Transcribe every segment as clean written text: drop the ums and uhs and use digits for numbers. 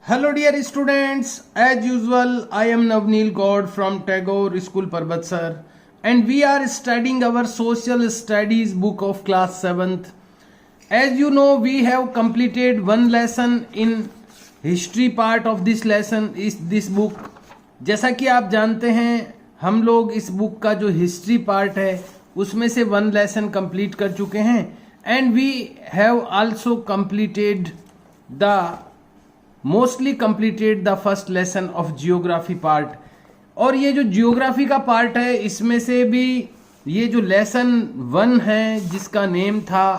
Hello dear students, as usual I am Navneel God from Tagore School Parbatsar and we are studying our social studies book of class 7th. As you know, we have completed one lesson in history part of this lesson is this book. जैसा कि आप जानते हैं हम लोग इस book का जो हिस्ट्री पार्ट है उसमें से वन लेसन कंप्लीट कर चुके हैं and we have also completed the mostly completed the first lesson of geography part. और ये जो जियोग्राफी का पार्ट है इसमें से भी ये जो लेसन 1 है जिसका नेम था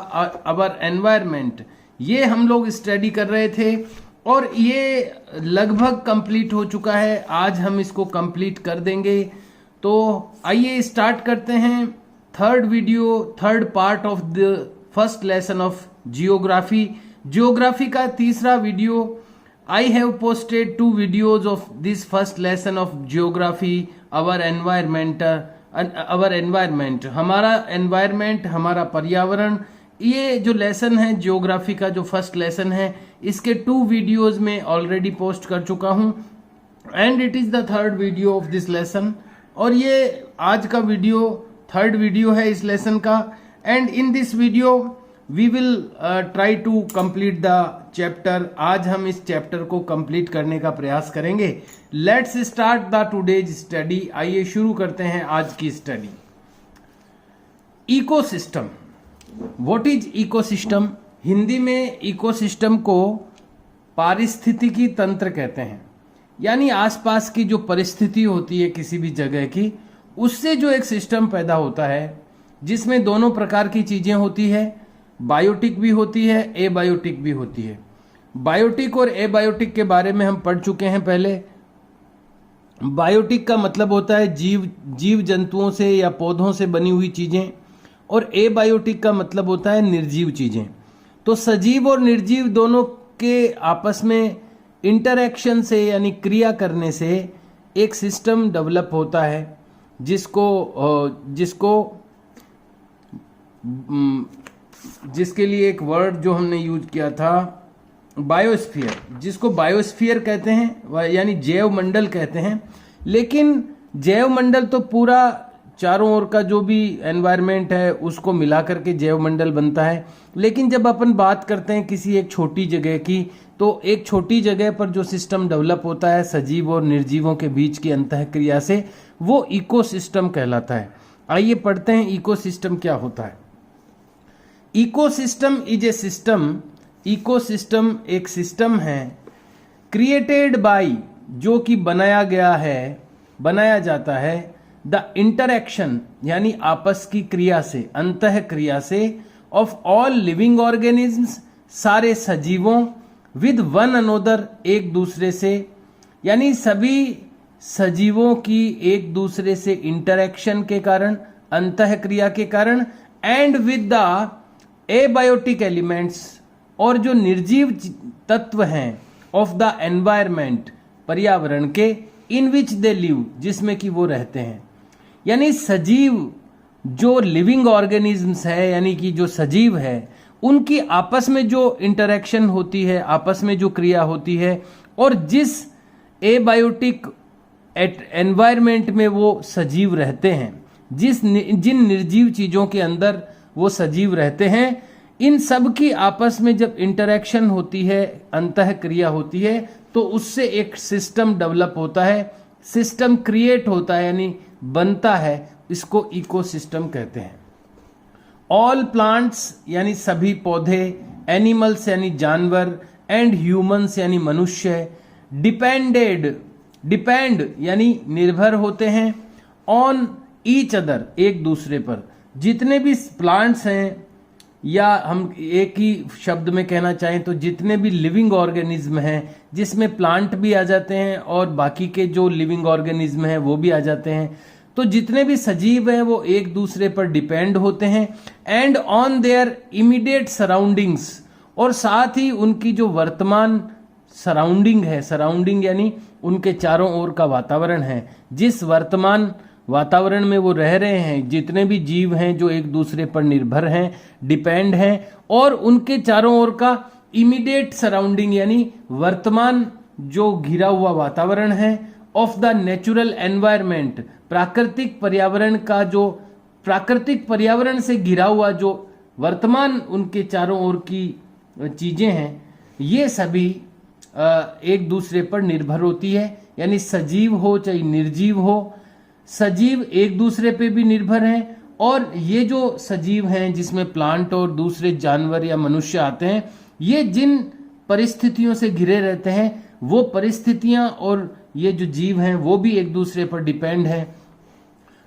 अवर एनवायरमेंट, ये हम लोग स्टडी कर रहे थे और ये लगभग कंप्लीट हो चुका है. आज हम इसको कंप्लीट कर देंगे. तो आइए स्टार्ट करते हैं third part of the first lesson of geography. Geography का तीसरा video. I have posted 2 videos of this first lesson of geography, our environment, हमारा environment, हमारा पर्यावरण. ये जो लेसन है जियोग्राफी का जो फर्स्ट लेसन है इसके 2 वीडियोस में ऑलरेडी पोस्ट कर चुका हूँ and it is the third video of this lesson. और ये आज का वीडियो थर्ड वीडियो है इस लेसन का end in this video we will try to complete the chapter. आज हम इस चैप्टर को कंप्लीट करने का प्रयास करेंगे. Let's start the today's study. आइए शुरू करते हैं आज की study. Ecosystem. What is ecosystem? Hindi में इकोसिस्टम को पारिस्थितिकी तंत्र कहते हैं, यानी आसपास की जो परिस्थिति होती है किसी भी जगह की उससे जो एक सिस्टम पैदा होता है जिसमें दोनों प्रकार की चीजें होती है. बायोटिक भी होती है, एबायोटिक भी होती है. बायोटिक और एबायोटिक के बारे में हम पढ़ चुके हैं पहले. बायोटिक का मतलब होता है जीव जंतुओं से या पौधों से बनी हुई चीजें और एबायोटिक का मतलब होता है निर्जीव चीजें. तो सजीव और निर्जीव दोनों के आपस में इंटरैक्शन से यानी क्रिया करने से एक सिस्टम डेवलप होता है जिसके लिए एक वर्ड जो हमने यूज किया था बायोस्फीयर, जिसको बायोस्फीयर कहते हैं यानी जैव मंडल कहते हैं. लेकिन जैव मंडल तो पूरा चारों ओर का जो भी एनवायरनमेंट है उसको मिलाकर के जैव मंडल बनता है. लेकिन जब अपन बात करते हैं किसी एक छोटी जगह की तो एक छोटी जगह पर जो सिस्टम डेवलप होता है सजीव और निर्जीवों के बीच की अंतःक्रिया से वो इकोसिस्टम कहलाता है. आइए पढ़ते हैं इकोसिस्टम क्या होता है. Ecosystem is a system. Ecosystem एक सिस्टम है क्रिएटेड बाय, जो कि बनाया जाता है द इंटरैक्शन यानी आपस की क्रिया से, अंतः क्रिया से ऑफ ऑल लिविंग ऑर्गेनिज्म्स, सारे सजीवों, विद वन अनोदर, एक दूसरे से, यानी सभी सजीवों की एक दूसरे से इंटरैक्शन के कारण, अंतः क्रिया के कारण, and with the abiotic elements, और जो निर्जीव तत्व हैं ऑफ द एनवायरमेंट, पर्यावरण के, इन विच दे लिव, जिसमें कि वो रहते हैं. यानी सजीव जो लिविंग ऑर्गेनिज्म्स है यानी कि जो सजीव है उनकी आपस में जो इंटरेक्शन होती है, आपस में जो क्रिया होती है, और जिस एबायोटिक एनवायरमेंट में वो सजीव रहते हैं, जिन निर्जीव चीजों के अंदर वो सजीव रहते हैं, इन सब की आपस में जब इंटरेक्शन होती है, अंतः क्रिया होती है, तो उससे एक सिस्टम डेवलप होता है, सिस्टम क्रिएट होता है यानी बनता है. इसको इकोसिस्टम कहते हैं. ऑल प्लांट्स यानी सभी पौधे, एनिमल्स यानी जानवर, एंड ह्यूमंस यानी मनुष्य, डिपेंड यानी निर्भर होते हैं, ऑन ईच अदर, एक दूसरे पर. जितने भी प्लांट्स हैं या हम एक ही शब्द में कहना चाहें तो जितने भी लिविंग ऑर्गेनिज्म हैं, जिसमें प्लांट भी आ जाते हैं और बाकी के जो लिविंग ऑर्गेनिज्म हैं वो भी आ जाते हैं, तो जितने भी सजीव हैं वो एक दूसरे पर डिपेंड होते हैं and on their immediate surroundings, और साथ ही उनकी जो वर्तमान सराउंडिंग है, सराउंडिंग यानी उनके चारों ओर का वातावरण है, जिस वर्तमान वातावरण में वो रह रहे हैं, जितने भी जीव हैं जो एक दूसरे पर निर्भर हैं, डिपेंड हैं, और उनके चारों ओर का इमीडिएट सराउंडिंग यानी वर्तमान जो घिरा हुआ वातावरण है, ऑफ द नेचुरल एनवायरमेंट, प्राकृतिक पर्यावरण से घिरा हुआ जो वर्तमान उनके चारों ओर की चीजें हैं, ये सभी एक दूसरे पर निर्भर होती है। यानी सजीव हो चाहे निर्जीव हो, सजीव एक दूसरे पे भी निर्भर हैं, और ये जो सजीव हैं जिसमें प्लांट और दूसरे जानवर या मनुष्य आते हैं, ये जिन परिस्थितियों से घिरे रहते हैं, वो परिस्थितियां और ये जो जीव हैं वो भी एक दूसरे पर डिपेंड है।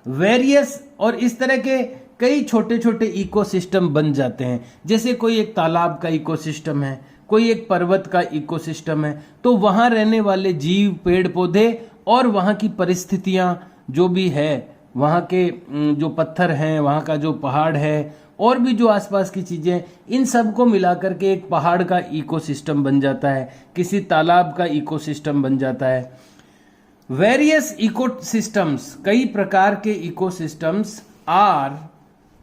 वेरियस, और इस तरह के कई छोटे छोटे इकोसिस्टम बन जाते हैं। जैसे कोई एक तालाब का इकोसिस्टम है, कोई एक पर्वत का इकोसिस्टम है, तो वहां रहने वाले जीव, पेड़ पौधे और वहां की परिस्थितियां जो भी है, वहां के जो पत्थर हैं, वहां का जो पहाड़ है, और भी जो आसपास की चीजें, इन सब को मिलाकर के एक पहाड़ का इकोसिस्टम बन जाता है, किसी तालाब का इकोसिस्टम बन जाता है। वेरियस इकोसिस्टम्स, कई प्रकार के इकोसिस्टम्स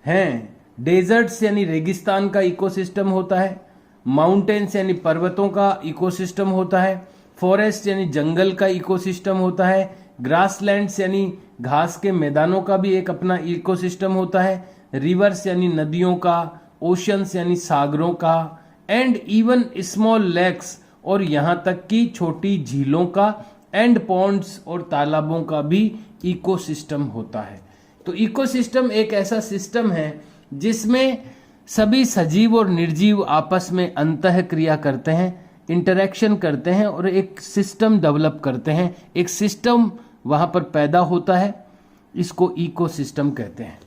हैं। डेजर्ट्स यानी रेगिस्तान का इकोसिस्टम होता है, माउंटेन्स यानी पर्वतों का इकोसिस्टम होता है, फॉरेस्ट यानी जंगल का इकोसिस्टम होता है, ग्रासलैंड्स यानी घास के मैदानों का भी एक अपना इकोसिस्टम होता है, रिवर्स यानी नदियों का, ओशंस यानी सागरों का, एंड इवन स्मॉल लेक्स, और यहां तक कि छोटी झीलों का, एंड पॉन्ड्स और तालाबों का भी इकोसिस्टम होता है। तो इकोसिस्टम एक ऐसा सिस्टम है जिसमें सभी सजीव और निर्जीव आपस में अंतः क्रिया करते हैं, इंटरेक्शन करते हैं और एक सिस्टम डेवलप करते हैं। एक सिस्टम वहां पर पैदा होता है, इसको इकोसिस्टम कहते हैं।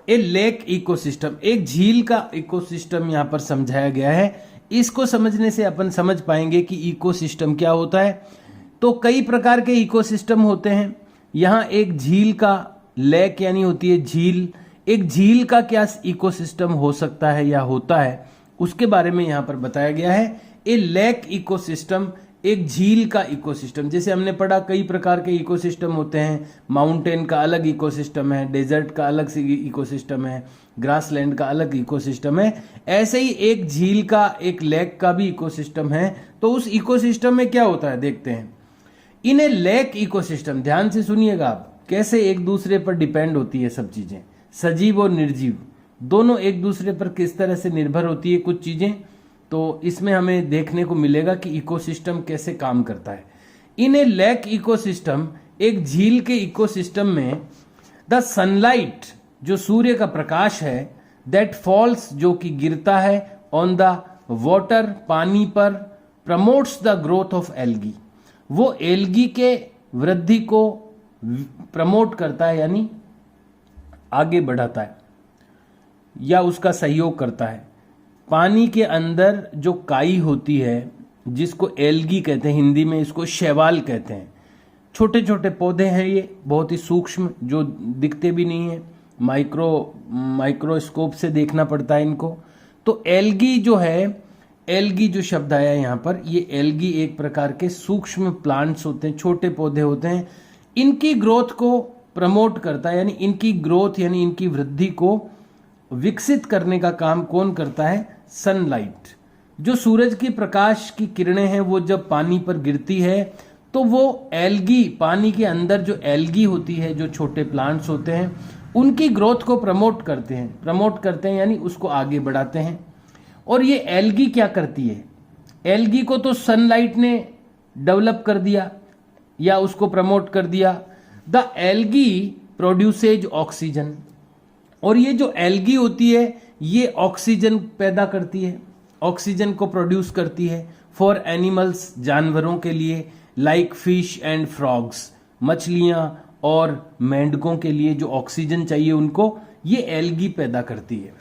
ए लेक इकोसिस्टम, एक झील का इकोसिस्टम यहां पर समझाया गया है। इसको समझने से अपन समझ पाएंगे कि इकोसिस्टम क्या होता है। तो कई प्रकार के इकोसिस्टम होते हैं। यहां एक झील का, लेक यानी होती है झील, एक झील का क्या इकोसिस्टम हो सकता है या होता है, उसके बारे में यहां पर बताया गया है। ए लेक इकोसिस्टम, एक झील का इकोसिस्टम। जैसे हमने पढ़ा कई प्रकार के इकोसिस्टम होते हैं, माउंटेन का अलग इकोसिस्टम है, डेजर्ट का अलग इकोसिस्टम है, ग्रासलैंड का अलग इकोसिस्टम है। ऐसे ही एक झील का, एक लेक का भी इकोसिस्टम है। तो उस इकोसिस्टम में क्या होता है देखते हैं। इन ए लेक इकोसिस्टम, ध्यान से सुनिएगा आप, कैसे एक दूसरे पर डिपेंड होती है सब चीजें, सजीव और निर्जीव दोनों एक दूसरे पर किस तरह से निर्भर होती है कुछ चीजें। तो इसमें हमें देखने को मिलेगा कि इकोसिस्टम कैसे काम करता है। इन ए लेक इकोसिस्टम, एक झील के इकोसिस्टम में, द सनलाइट, जो सूर्य का प्रकाश है, दैट फॉल्स, जो कि गिरता है, ऑन द वाटर, पानी पर, promotes the growth of algae, वो एल्गी के वृद्धि को प्रमोट करता है, यानी आगे बढ़ाता है या उसका सहयोग करता है। पानी के अंदर जो काई होती है, जिसको एल्गी कहते हैं, हिंदी में इसको शैवाल कहते हैं। छोटे छोटे पौधे हैं ये, बहुत ही सूक्ष्म, जो दिखते भी नहीं है, माइक्रोस्कोप से देखना पड़ता है इनको। तो एल्गी जो है, एल्गी जो शब्द आया यहाँ पर, ये एल्गी एक प्रकार के सूक्ष्म प्लांट्स होते हैं, छोटे पौधे होते हैं। इनकी ग्रोथ को प्रमोट करता है, यानी इनकी ग्रोथ यानी इनकी वृद्धि को विकसित करने का काम कौन करता है? सनलाइट। जो सूरज की प्रकाश की किरणें हैं वो जब पानी पर गिरती है तो वो एल्गी, पानी के अंदर जो एल्गी होती है, जो छोटे प्लांट्स होते हैं, उनकी ग्रोथ को प्रमोट करते हैं यानी उसको आगे बढ़ाते हैं। और ये एल्गी क्या करती है? एल्गी को तो सनलाइट ने डेवलप कर दिया या उसको प्रमोट कर दिया। द एल्गी प्रोड्यूसेज ऑक्सीजन, और ये जो एल्गी होती है ये ऑक्सीजन पैदा करती है, ऑक्सीजन को प्रोड्यूस करती है फॉर एनिमल्स, जानवरों के लिए, लाइक फिश एंड फ्रॉग्स, मछलियां और मेंढकों के लिए जो ऑक्सीजन चाहिए उनको ये एल्गी पैदा करती है।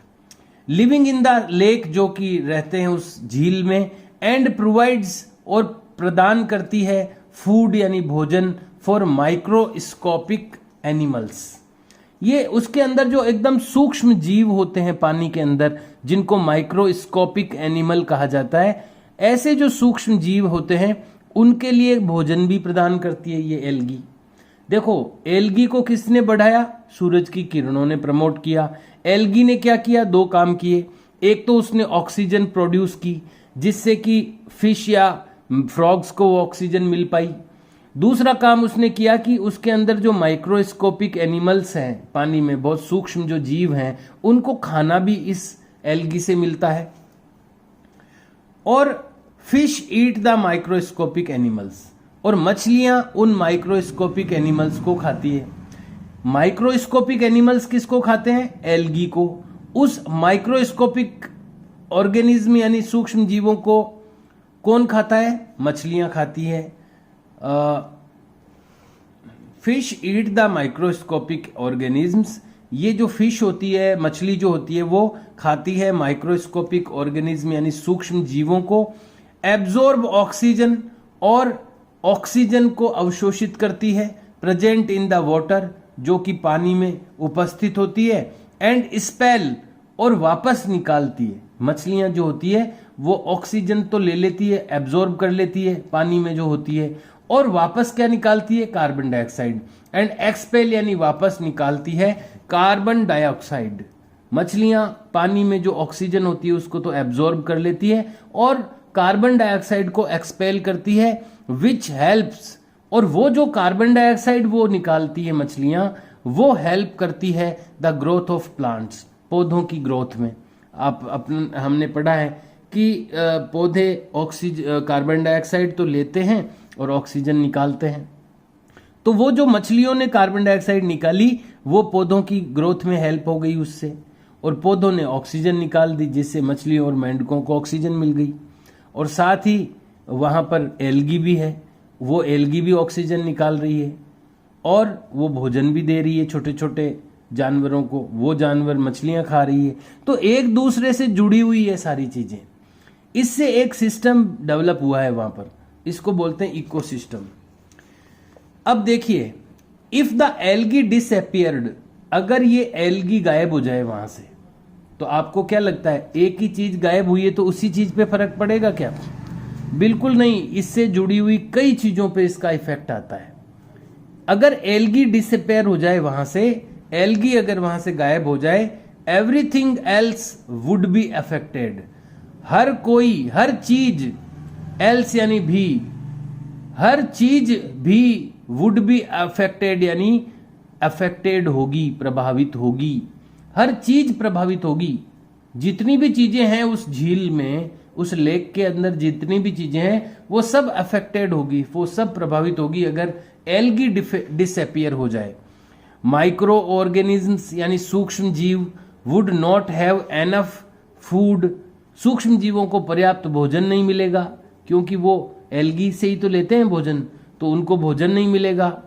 लिविंग इन द लेक, जो कि रहते हैं उस झील में, एंड प्रोवाइड्स, और प्रदान करती है, फूड यानी भोजन, फॉर माइक्रोस्कोपिक एनिमल्स। ये उसके अंदर जो एकदम सूक्ष्म जीव होते हैं पानी के अंदर, जिनको माइक्रोस्कोपिक एनिमल कहा जाता है, ऐसे जो सूक्ष्म जीव होते हैं उनके लिए भोजन भी प्रदान करती है ये एल्गी। देखो एल्गी को किसने बढ़ाया? सूरज की किरणों ने प्रमोट किया। एल्गी ने क्या किया? दो काम किए। एक तो उसने ऑक्सीजन प्रोड्यूस की जिससे कि फिश या फ्रॉग्स को ऑक्सीजन मिल पाई। दूसरा काम उसने किया कि उसके अंदर जो माइक्रोस्कोपिक एनिमल्स हैं, पानी में बहुत सूक्ष्म जो जीव हैं, उनको खाना भी इस एल्गी से मिलता है। और fish eat the microscopic animals, और मछलियां उन माइक्रोस्कोपिक एनिमल्स को खाती है। माइक्रोस्कोपिक एनिमल्स किसको खाते हैं? एल्गी को। उस माइक्रोस्कोपिक ऑर्गेनिज्म यानी सूक्ष्म जीवों को कौन खाता है? मछलियां खाती है। Fish eat the microscopic organisms, ये जो फिश होती है, मछली जो होती है, वो खाती है माइक्रोस्कोपिक ऑर्गेनिज्म यानी सूक्ष्म जीवों को। एब्जॉर्ब ऑक्सीजन, और ऑक्सीजन को अवशोषित करती है। प्रेजेंट इन द वाटर, जो कि पानी में उपस्थित होती है। एंड स्पेल, और वापस निकालती है। मछलियां जो होती है वो ऑक्सीजन तो ले लेती है, एब्जॉर्ब कर लेती है पानी में जो होती है, और वापस क्या निकालती है? Carbon dioxide. एंड एक्सपेल यानी वापस निकालती है कार्बन डाइऑक्साइड। मछलियां पानी में जो ऑक्सीजन होती है उसको तो एब्जॉर्ब कर लेती है और कार्बन डाइऑक्साइड को एक्सपेल करती है, विच हेल्प्स, और वो जो कार्बन डाइऑक्साइड वो निकालती है मछलियां, वो हेल्प करती है द ग्रोथ ऑफ प्लांट्स, पौधों की ग्रोथ में। हमने पढ़ा है कि पौधे ऑक्सीजन कार्बन डाइऑक्साइड तो लेते हैं और ऑक्सीजन निकालते हैं। तो वो जो मछलियों ने कार्बन डाइऑक्साइड निकाली वो पौधों की ग्रोथ में हेल्प हो गई उससे, और पौधों ने ऑक्सीजन निकाल दी जिससे मछलियों और मेंढकों को ऑक्सीजन मिल गई। और साथ ही वहां पर एल्गी भी है, वो एल्गी भी ऑक्सीजन निकाल रही है और वो भोजन भी दे रही है छोटे छोटे जानवरों को, वो जानवर मछलियां खा रही है। तो एक दूसरे से जुड़ी हुई है सारी चीजें। इससे एक सिस्टम डेवलप हुआ है वहां पर, इसको बोलते हैं इकोसिस्टम। अब देखिए, इफ द एल्गी डिसअपियर्ड, अगर ये एल्गी गायब हो जाए वहां से, तो आपको क्या लगता है एक ही चीज गायब हुई है तो उसी चीज पे फर्क पड़ेगा क्या? बिल्कुल नहीं, इससे जुड़ी हुई कई चीजों पे इसका इफेक्ट आता है। अगर एल्गी डिसअपियर हो जाए वहां से, एल्गी अगर वहां से गायब हो जाए, everything else would be affected. हर कोई, हर चीज, एल्स यानी भी, हर चीज भी वुड बी अफेक्टेड यानी अफेक्टेड होगी, प्रभावित होगी। हर चीज प्रभावित होगी। जितनी भी चीजें हैं उस झील में, उस लेक के अंदर जितनी भी चीजें हैं वो सब अफेक्टेड होगी, वो सब प्रभावित होगी अगर एल्गी डिसअपियर हो जाए। माइक्रो ऑर्गेनिजम्स यानी सूक्ष्म जीव would not have enough food, सूक्ष्म जीवों को पर्याप्त भोजन नहीं मिलेगा क्योंकि वो एल्गी से ही तो लेते हैं भोजन, तो उनको भोजन नहीं मिलेगा।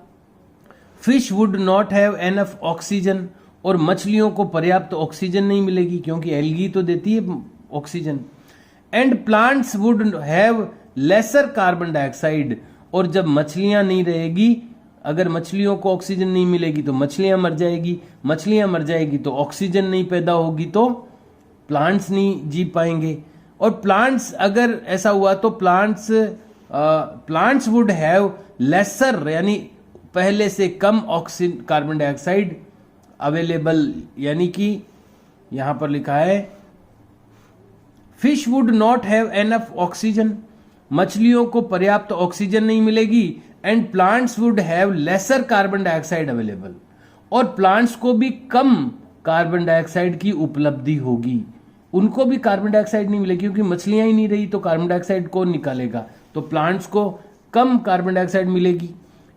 Fish would not have enough oxygen, और मछलियों को पर्याप्त ऑक्सीजन नहीं मिलेगी क्योंकि एल्गी तो देती है oxygen. And plants would have laser carbon dioxide, और जब मछलियां नहीं रहेगी, अगर मछलियों को ऑक्सीजन नहीं मिलेगी तो मछलियां मर जाएगी, मछलियां मर जाएगी तो ऑक्सीजन नहीं पैदा होगी तो प्लांट्स नहीं जी पाएंगे। और प्लांट्स, अगर ऐसा हुआ तो प्लांट्स वुड हैव लेसर यानी पहले से कम ऑक्सीजन कार्बन डाइऑक्साइड अवेलेबल, यानी कि यहां पर लिखा है fish would not have enough oxygen, मछलियों को पर्याप्त ऑक्सीजन नहीं मिलेगी। And plants would have laser carbon dioxide available, और प्लांट्स को भी कम कार्बन डाइऑक्साइड की उपलब्धि होगी, उनको भी कार्बन डाइऑक्साइड नहीं मिलेगी क्योंकि मछलियां ही नहीं रही तो कार्बन डाइऑक्साइड कौन निकालेगा, तो प्लांट्स को कम कार्बन डाइऑक्साइड मिलेगी।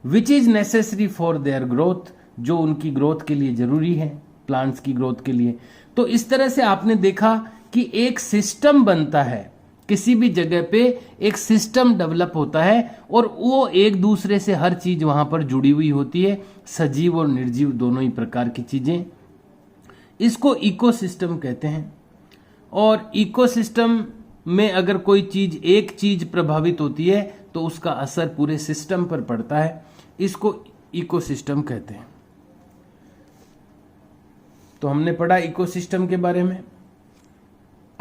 Which is necessary for their growth, जो उनकी ग्रोथ के लिए जरूरी है, प्लांट्स की ग्रोथ के लिए। तो इस तरह से आपने देखा कि एक सिस्टम बनता है, किसी भी जगह पे एक सिस्टम डेवलप होता है और वो एक दूसरे से हर चीज वहां पर जुड़ी हुई होती है, सजीव और निर्जीव दोनों ही प्रकार की चीजें। इसको इकोसिस्टम कहते हैं। और इकोसिस्टम में अगर कोई चीज, एक चीज प्रभावित होती है तो उसका असर पूरे सिस्टम पर पड़ता है, इसको इकोसिस्टम कहते हैं। तो हमने पढ़ा इकोसिस्टम के बारे में।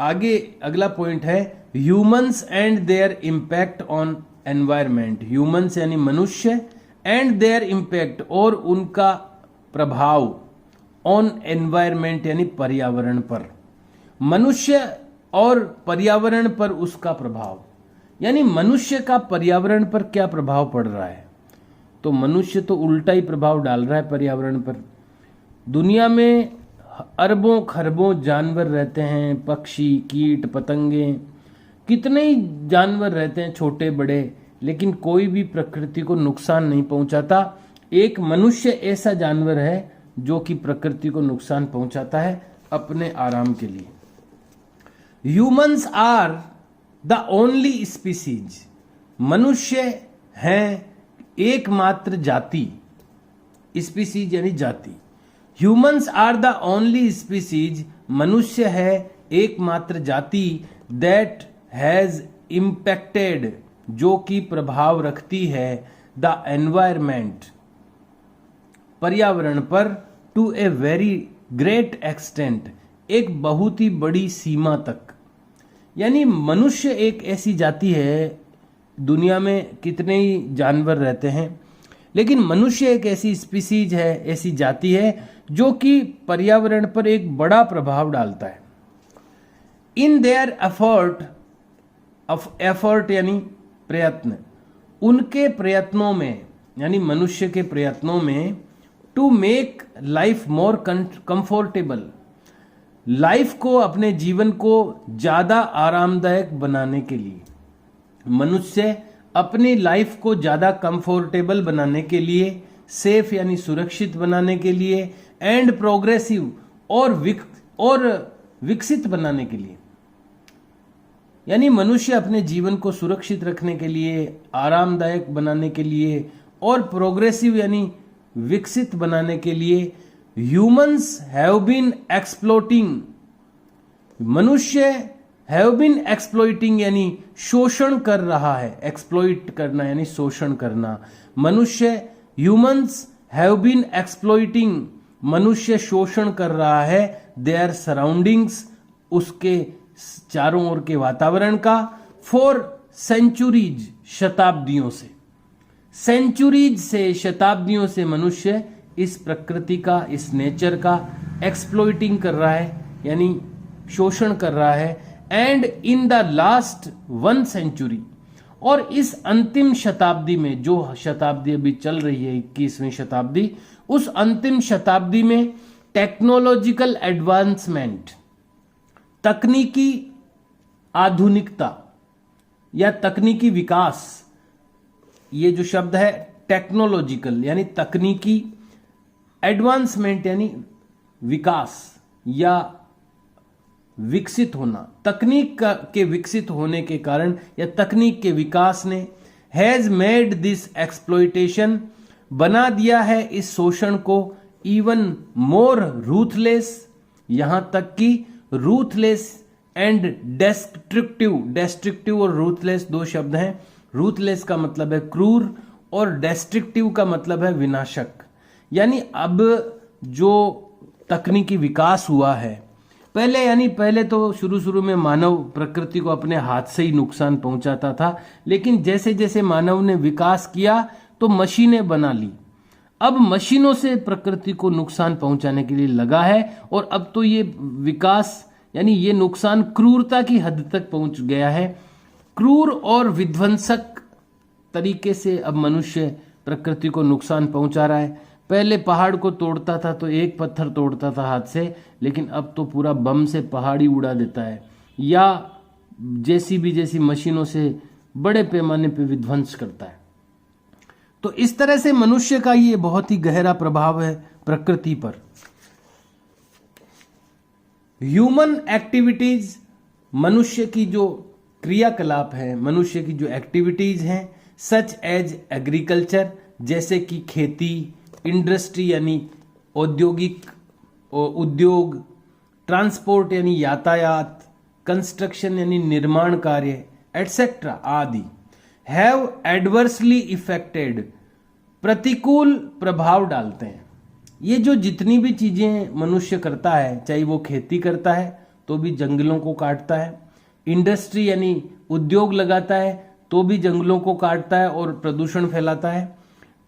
आगे अगला पॉइंट है humans and their impact on environment. Humans यानी मनुष्य, एंड देयर इंपैक्ट और उनका प्रभाव, ऑन एनवायरमेंट यानी पर्यावरण पर, मनुष्य और पर्यावरण पर उसका प्रभाव। यानी मनुष्य का पर्यावरण पर क्या प्रभाव पड़ रहा है। तो मनुष्य तो उल्टा ही प्रभाव डाल रहा है पर्यावरण पर। दुनिया में अरबों खरबों जानवर रहते हैं, पक्षी, कीट, पतंगे, कितने ही जानवर रहते हैं छोटे बड़े, लेकिन कोई भी प्रकृति को नुकसान नहीं पहुंचाता। एक मनुष्य ऐसा जानवर है जो कि प्रकृति को नुकसान पहुंचाता है अपने आराम के लिए। Humans are the only species, मनुष्य है एकमात्र जाति, स्पीसीज यानी जाति। Humans are the only species, मनुष्य है एकमात्र जाति दैट हैज इम्पैक्टेड, जो कि प्रभाव रखती है द एनवायरमेंट, पर्यावरण पर, to a very great extent, एक बहुत ही बड़ी सीमा तक। यानी मनुष्य एक ऐसी जाति है, दुनिया में कितने ही जानवर रहते हैं, लेकिन मनुष्य एक ऐसी स्पीसीज है, ऐसी जाति है जो कि पर्यावरण पर एक बड़ा प्रभाव डालता है। इन देयर एफर्ट यानी प्रयत्न, उनके प्रयत्नों में यानी मनुष्य के प्रयत्नों में, to make life more comfortable, life को, अपने जीवन को ज्यादा आरामदायक बनाने के लिए, मनुष्य अपनी लाइफ को ज्यादा कंफर्टेबल बनाने के लिए, सेफ यानी सुरक्षित बनाने के लिए, एंड प्रोग्रेसिव और विकसित बनाने के लिए, यानी मनुष्य अपने जीवन को सुरक्षित रखने के लिए, आरामदायक बनाने के लिए और प्रोग्रेसिव यानी विकसित बनाने के लिए, ह्यूमंस हैव बीन एक्सप्लोटिंग, मनुष्य हैव बीन एक्सप्लोइटिंग यानी शोषण कर रहा है, एक्सप्लोइट करना यानी शोषण करना, मनुष्य, ह्यूमंस हैव बीन एक्सप्लोइटिंग, मनुष्य शोषण कर रहा है देयर सराउंडिंग्स, उसके चारों ओर के वातावरण का, फॉर सेंचुरीज, शताब्दियों से, सेंचुरीज से, शताब्दियों से मनुष्य इस प्रकृति का, इस नेचर का एक्सप्लोइटिंग कर रहा है यानी शोषण कर रहा है। And in the last 1 century, और इस अंतिम शताब्दी में, जो शताब्दी अभी चल रही है 21वीं शताब्दी, उस अंतिम शताब्दी में टेक्नोलॉजिकल एडवांसमेंट, तकनीकी आधुनिकता या तकनीकी विकास, ये जो शब्द है टेक्नोलॉजिकल यानी तकनीकी, एडवांसमेंट यानी विकास या विकसित होना, तकनीक के विकसित होने के कारण या तकनीक के विकास ने, हैज मेड दिस एक्सप्लॉइटेशन, बना दिया है इस शोषण को, इवन मोर रूथलेस, यहां तक कि रूथलेस एंड डेस्ट्रक्टिव और रूथलेस 2 शब्द हैं। रूथलेस का मतलब है क्रूर और डेस्ट्रक्टिव का मतलब है विनाशक। यानी अब जो तकनीकी विकास हुआ है, पहले तो शुरू में मानव प्रकृति को अपने हाथ से ही नुकसान पहुंचाता था, लेकिन जैसे जैसे मानव ने विकास किया तो मशीनें बना ली, अब मशीनों से प्रकृति को नुकसान पहुंचाने के लिए लगा है, और अब तो ये विकास यानी ये नुकसान क्रूरता की हद तक पहुंच गया है। क्रूर और विध्वंसक तरीके से अब मनुष्य प्रकृति को नुकसान पहुंचा रहा है। पहले पहाड़ को तोड़ता था तो एक पत्थर तोड़ता था हाथ से, लेकिन अब तो पूरा बम से पहाड़ी उड़ा देता है, या जेसीबी जैसी मशीनों से बड़े पैमाने पर विध्वंस करता है। तो इस तरह से मनुष्य का ये बहुत ही गहरा प्रभाव है प्रकृति पर। ह्यूमन एक्टिविटीज, मनुष्य की जो क्रियाकलाप है, मनुष्य की जो एक्टिविटीज हैं, सच एज एग्रीकल्चर, जैसे कि खेती, इंडस्ट्री यानी उद्योग, ट्रांसपोर्ट यानी यातायात, कंस्ट्रक्शन यानी निर्माण कार्य, एटसेट्रा आदि, हैव एडवर्सली इफेक्टेड, प्रतिकूल प्रभाव डालते हैं। ये जो जितनी भी चीजें मनुष्य करता है, चाहे वो खेती करता है तो भी जंगलों को काटता है, इंडस्ट्री यानी उद्योग लगाता है तो भी जंगलों को काटता है और प्रदूषण फैलाता है,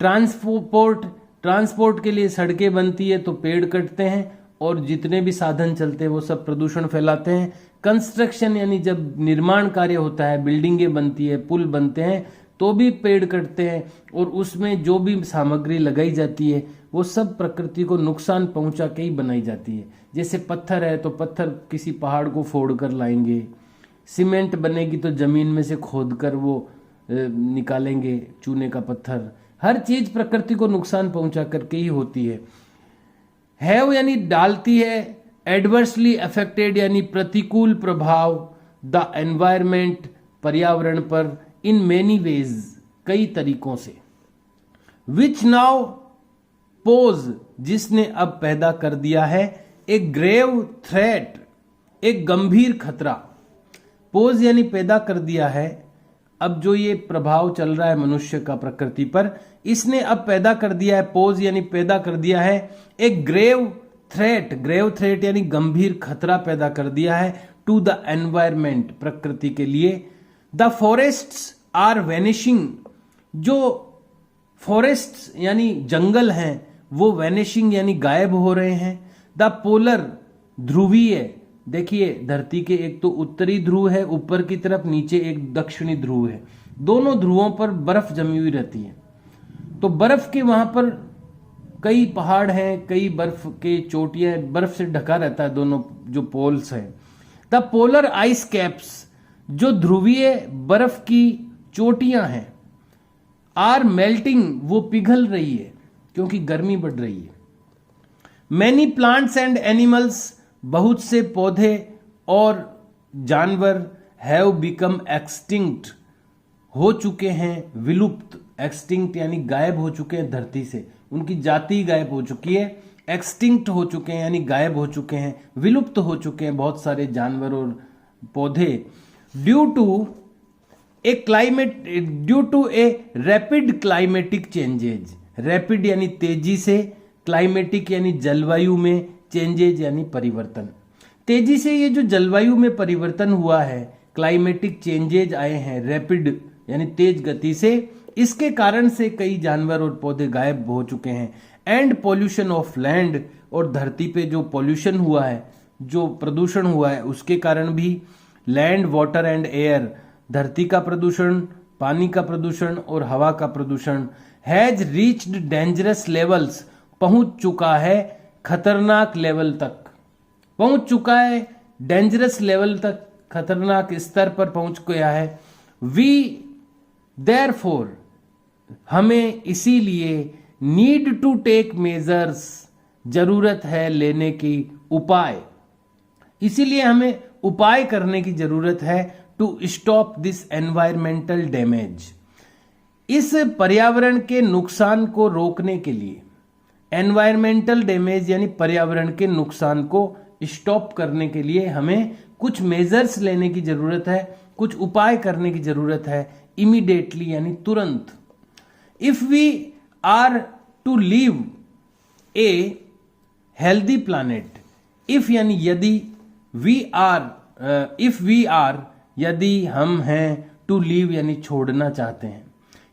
ट्रांसपोर्ट के लिए सड़कें बनती है तो पेड़ कटते हैं, और जितने भी साधन चलते हैं वो सब प्रदूषण फैलाते हैं। कंस्ट्रक्शन यानी जब निर्माण कार्य होता है, बिल्डिंगें बनती है, पुल बनते हैं, तो भी पेड़ कटते हैं और उसमें जो भी सामग्री लगाई जाती है वो सब प्रकृति को नुकसान पहुंचा के ही बनाई जाती है। जैसे पत्थर है तो पत्थर किसी पहाड़ को फोड़ कर लाएंगे, सीमेंट बनेगी तो जमीन में से खोद कर वो निकालेंगे चूने का पत्थर। हर चीज प्रकृति को नुकसान पहुंचा करके ही होती है। हैव यानी डालती है, एडवर्सली अफेक्टेड यानी प्रतिकूल प्रभाव, द एनवायरमेंट पर्यावरण पर, इन मेनी वेज कई तरीकों से। विच नाउ पोज जिसने अब पैदा कर दिया है, एक ग्रेव थ्रेट एक गंभीर खतरा। पोज यानी पैदा कर दिया है, अब जो ये प्रभाव चल रहा है मनुष्य का प्रकृति पर, इसने अब पैदा कर दिया है, पोज यानी पैदा कर दिया है, एक ग्रेव थ्रेट यानी गंभीर खतरा पैदा कर दिया है, टू द एनवायरमेंट प्रकृति के लिए। द फॉरेस्ट्स आर वैनिशिंग, जो फॉरेस्ट्स यानी जंगल हैं वो वैनिशिंग यानी गायब हो रहे हैं। द पोलर ध्रुवीय, देखिए धरती के एक तो उत्तरी ध्रुव है ऊपर की तरफ, नीचे एक दक्षिणी ध्रुव है, दोनों ध्रुवों पर बर्फ जमी हुई रहती है। तो बर्फ के वहां पर कई पहाड़ हैं, कई बर्फ के चोटियां, बर्फ से ढका रहता है दोनों जो पोल्स हैं। द पोलर आइस कैप्स, जो ध्रुवीय बर्फ की चोटियां हैं, आर मेल्टिंग वो पिघल रही है क्योंकि गर्मी बढ़ रही है। मैनी प्लांट्स एंड एनिमल्स, बहुत से पौधे और जानवर, हैव बिकम एक्सटिंक्ट हो चुके हैं, विलुप्त, एक्सटिंक्ट यानी गायब हो चुके हैं धरती से, उनकी जाति गायब हो चुकी है। एक्सटिंक्ट हो चुके हैं यानी गायब हो चुके हैं, विलुप्त हो चुके हैं बहुत सारे जानवर और पौधे। Due to a rapid climatic changes, rapid यानी तेजी से, क्लाइमेटिक यानी जलवायु में, चेंजेज यानी परिवर्तन। तेजी से ये जो जलवायु में परिवर्तन हुआ है, क्लाइमेटिक चेंजेज आए हैं, रैपिड यानी तेज गति से, इसके कारण से कई जानवर और पौधे गायब हो चुके हैं। एंड पॉल्यूशन ऑफ लैंड, और धरती पे जो पॉल्यूशन हुआ है, जो प्रदूषण हुआ है, उसके कारण भी लैंड, वाटर एंड एयर, धरती का प्रदूषण, पानी का प्रदूषण और हवा का प्रदूषण, हैज रीच्ड डेंजरस लेवल्स, पहुंच चुका है खतरनाक लेवल तक, पहुंच चुका है डेंजरस लेवल तक, खतरनाक स्तर पर पहुंच गया है। वी देयरफॉर, हमें इसीलिए, नीड टू टेक मेजर्स, जरूरत है लेने की उपाय, इसीलिए हमें उपाय करने की जरूरत है, to stop this environmental damage, इस पर्यावरण के नुकसान को रोकने के लिए। एनवायरमेंटल डैमेज यानी पर्यावरण के नुकसान को स्टॉप करने के लिए हमें कुछ मेजर्स लेने की जरूरत है, कुछ उपाय करने की जरूरत है, इमीडिएटली यानी तुरंत। If we are to leave a healthy planet, if यानी यदि, इफ वी आर यदि हम हैं, टू लीव यानी छोड़ना चाहते हैं,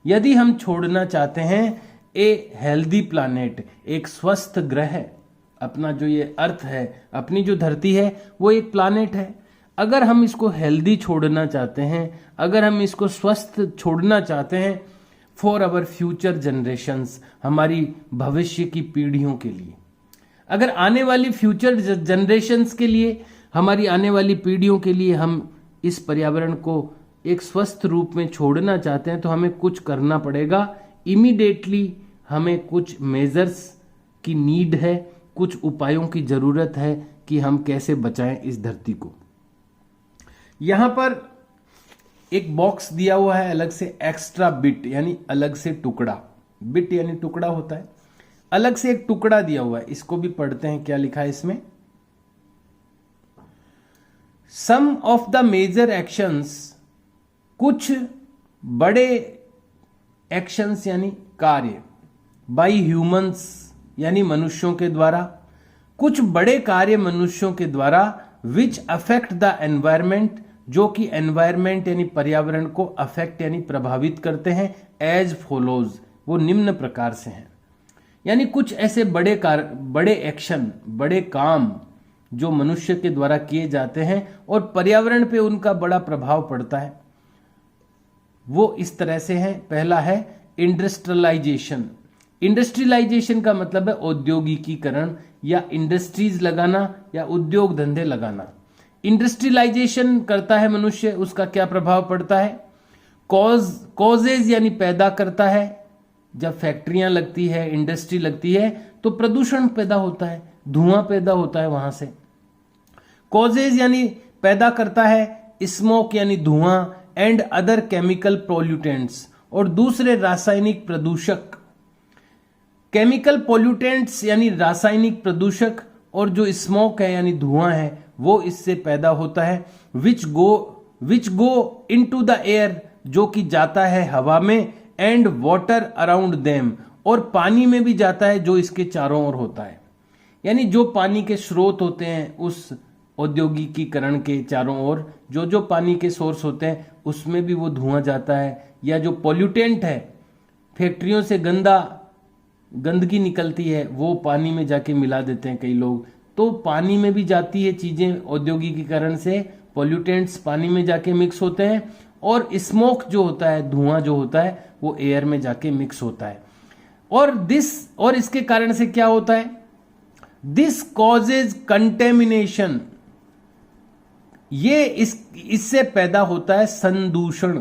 यदि हम छोड़ना चाहते हैं, ए हेल्दी प्लैनेट एक स्वस्थ ग्रह, अपना जो ये अर्थ है, अपनी जो धरती है वो एक प्लैनेट है, अगर हम इसको हेल्दी छोड़ना चाहते हैं, अगर हम इसको स्वस्थ छोड़ना चाहते हैं, फॉर आवर फ्यूचर जनरेशंस, हमारी भविष्य की पीढ़ियों के लिए, अगर आने वाली फ्यूचर जनरेशंस के लिए, हमारी आने वाली पीढ़ियों के लिए हम इस पर्यावरण को एक स्वस्थ रूप में छोड़ना चाहते हैं, तो हमें कुछ करना पड़ेगा। इमीडिएटली हमें कुछ मेजर्स की नीड है, कुछ उपायों की जरूरत है कि हम कैसे बचाएं इस धरती को। यहां पर एक बॉक्स दिया हुआ है अलग से, एक्स्ट्रा बिट यानी अलग से टुकड़ा, बिट यानी टुकड़ा होता है, अलग से एक टुकड़ा दिया हुआ है, इसको भी पढ़ते हैं क्या लिखा है इसमें। सम ऑफ द मेजर एक्शंस, कुछ बड़े एक्शंस यानी कार्य, बाई ह्यूमंस यानी मनुष्यों के द्वारा, कुछ बड़े कार्य मनुष्यों के द्वारा, विच अफेक्ट द एनवायरमेंट, जो कि एनवायरमेंट यानी पर्यावरण को अफेक्ट यानी प्रभावित करते हैं, एज फॉलोज, वो निम्न प्रकार से हैं। यानी कुछ ऐसे बड़े एक्शन, बड़े काम जो मनुष्य के द्वारा किए जाते हैं और पर्यावरण पे उनका बड़ा प्रभाव पड़ता है, वो इस तरह से है। पहला है इंडस्ट्रियलाइजेशन। इंडस्ट्रियलाइजेशन का मतलब है औद्योगिकीकरण या इंडस्ट्रीज लगाना या उद्योग धंधे लगाना। इंडस्ट्रियलाइजेशन करता है मनुष्य, उसका क्या प्रभाव पड़ता है? कॉजेज यानी पैदा करता है। जब फैक्ट्रियां लगती है, इंडस्ट्री लगती है तो प्रदूषण पैदा होता है, धुआं पैदा होता है वहां से। कॉजेज यानी पैदा करता है, स्मोक यानी धुआं, एंड अदर केमिकल पोल्यूटेंट्स, और दूसरे रासायनिक प्रदूषक। केमिकल पोल्यूटेंट्स यानी रासायनिक प्रदूषक, और जो स्मोक है यानी धुआं है वो इससे पैदा होता है। विच गो इनटू द एयर, जो कि जाता है हवा में, एंड वाटर अराउंड देम, और पानी में भी जाता है जो इसके चारों ओर होता है। यानी जो पानी के स्रोत होते हैं उस औद्योगिकीकरण के चारों ओर, जो पानी के सोर्स होते हैं उसमें भी वो धुआं जाता है, या जो पोल्यूटेंट है, फैक्ट्रियों से गंदगी निकलती है वो पानी में जाके मिला देते हैं कई लोग, तो पानी में भी जाती है चीजें औद्योगिकीकरण से, पोल्यूटेंट्स पानी में जाके मिक्स होते हैं, और स्मोक जो होता है, धुआं जो होता है, वो एयर में जाके मिक्स होता है। और इसके कारण से क्या होता है? दिस कॉजेज कंटेमिनेशन, ये इससे पैदा होता है संदूषण।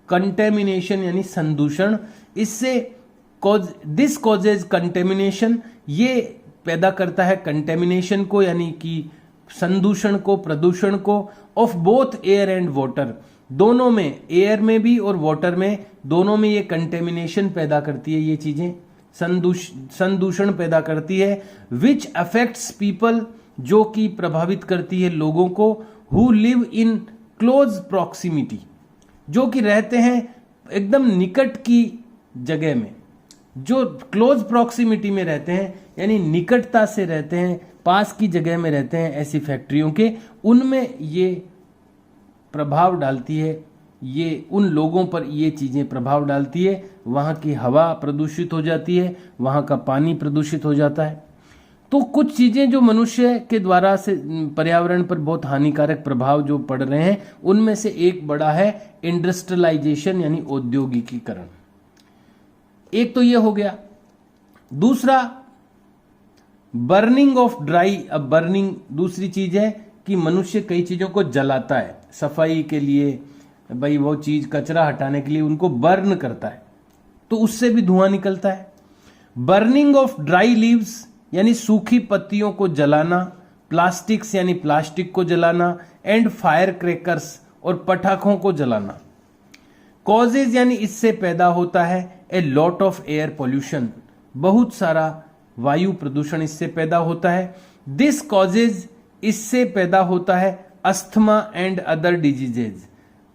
कंटेमिनेशन यानी संदूषण, इससे दिस कॉजेज कंटेमिनेशन, ये पैदा करता है कंटेमिनेशन को, यानी कि संदूषण को, प्रदूषण को, of both air and water, दोनों में, एयर में भी और वाटर में, दोनों में ये कंटेमिनेशन पैदा करती है, ये चीजें संदूषण पैदा करती है। विच अफेक्ट्स पीपल, जो कि प्रभावित करती है लोगों को, who live in close proximity, जो कि रहते हैं एकदम निकट की जगह में, जो क्लोज प्रॉक्सिमिटी में रहते हैं यानी निकटता से रहते हैं, पास की जगह में रहते हैं, ऐसी फैक्ट्रियों के, उनमें ये प्रभाव डालती है, ये उन लोगों पर ये चीजें प्रभाव डालती है। वहां की हवा प्रदूषित हो जाती है, वहां का पानी प्रदूषित हो जाता है। तो कुछ चीजें जो मनुष्य के द्वारा से पर्यावरण पर बहुत हानिकारक प्रभाव जो पड़ रहे हैं, उनमें से एक बड़ा है इंडस्ट्रियलाइजेशन यानी औद्योगिकीकरण। एक तो ये हो गया। दूसरा बर्निंग ऑफ ड्राई। अब बर्निंग दूसरी चीज है कि मनुष्य कई चीजों को जलाता है सफाई के लिए, भाई वो चीज कचरा हटाने के लिए उनको बर्न करता है, तो उससे भी धुआं निकलता है। बर्निंग ऑफ ड्राई लीव्स यानी सूखी पत्तियों को जलाना, प्लास्टिक्स यानी प्लास्टिक को जलाना, एंड फायर क्रैकर्स और पटाखों को जलाना। कॉजेज यानी इससे पैदा होता है a lot of air pollution, बहुत सारा वायु प्रदूषण इससे पैदा होता है। दिस कॉजेज, इससे पैदा होता है asthma and other diseases.